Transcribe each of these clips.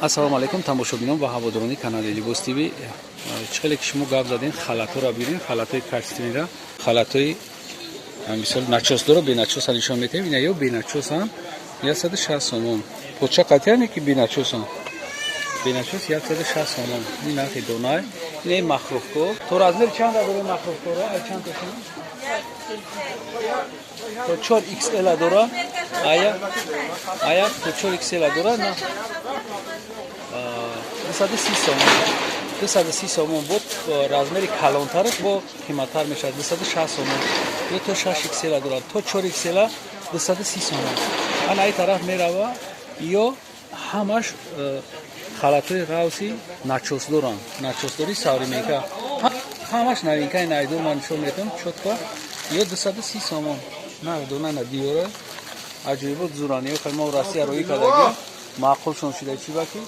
Ассалому алайкум тамошобинон ва ҳаводорони канали Libos TV. Чхеле ки шумо гап заден халаторо бирин, халатои качествениро, халатои мисол начосдоро беначоса нишон метем. Ина ё беначосан 160 сомон. Поча қатяне ки беначосан. Беначос 160 сомон. Ин нархи донай. Ин махруфко. То размер чанд дора махруфкоро? Ай чанд тошин? То 4XL дора. Ая то 4XL дора на 230 сомон. 230 сомон буд размери калонтар бо қиматтар мешад 260 сомон. Ё то 6XL дора, то 4XL 230 сомон. Ан ай тараф мерава ё ҳамаш халатои ғавси начос доран. Начосдори савримека. Ҳамаш новинкаи найдор ман нишон медам чотко. Ё 230 сомон. На дона на диора. Аҷибот зурани ё мо Россия рои кадаги. Маъқулшон шуда чи баки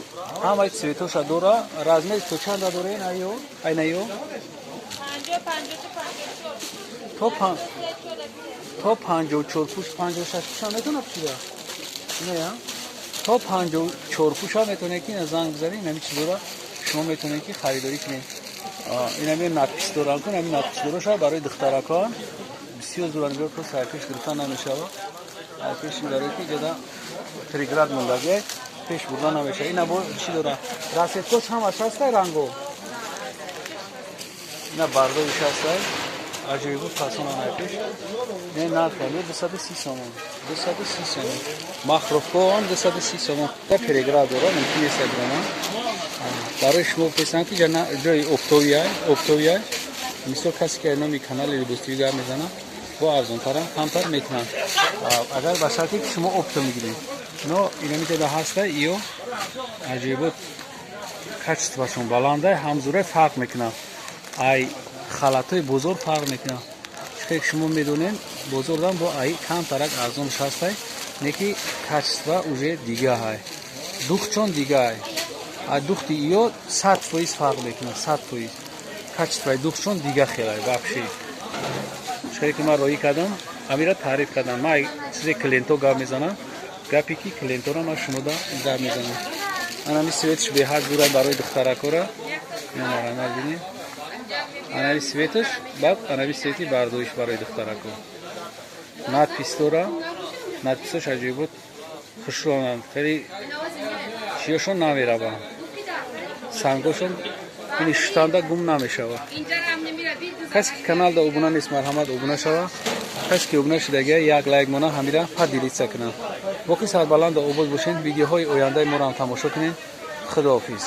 ҳамаи цветоша дора размери то чанда дорен айё айнаё то 54 пуш 56 пуша метона чида ина то 54 пуша метоне ки занг бизарин нами чи дора шумо метоне ки харидорӣ кунед ина ме надпис доран кун ами надпис дороша барои духтаракон бисёр зурани бё то сайпеш гирифтан намешава айпеш дарои ки ҷада 3 град мондаге пеш бурда намеша ина бо чи дора расеткоч ҳамаш ҳастай ранго ина бардоиш ҳастай аҷоибу фасона найпеш не нархали 230 сомон 230 сомон махруфко он 230 сомон та переград дора мумкин аст грана барои шумо песан ки ҷана ҷои оптовия мисол касе ки номи канали Libos TV гап мезана бо арзонтара камтар метавонад агар ба шарти ки шумо опто мегиред но инамида ҳаста ё аҷибот качествашон баланда ҳамзура фарқ мекунад ай халатои бозор фарқ мекунад чхе шумо медонед бозордан бо ай камтарак арзонш ҳастай не ки качества уже дига ҳай духчон дига ай ай духти ё 100% фарқ мекунад 100% качестваи духчон дига хелай вообще чхе ки ман роӣ кардам амира таъриф кардам ман чизе клиенто гап мезанам гапи ки клиентора ман шумода гап мезанам анами светш беҳад бура барои духтаракора инамарамал бинед анави светш баъд анави свети бардоиш барои духтарако надпис дора надписош аҷоибот хушронанд хеле чиёшон навераванд сангошон ини шутанда гум намешавад касе ки каналда обуна нест марҳамат обуна шава касе ки обуна шудагия як лайк мона ҳамира падилитса кунад боқи сарбаланда обод бошед видеоҳои ояндаи моро ҳам тамошо кунед худоҳофиз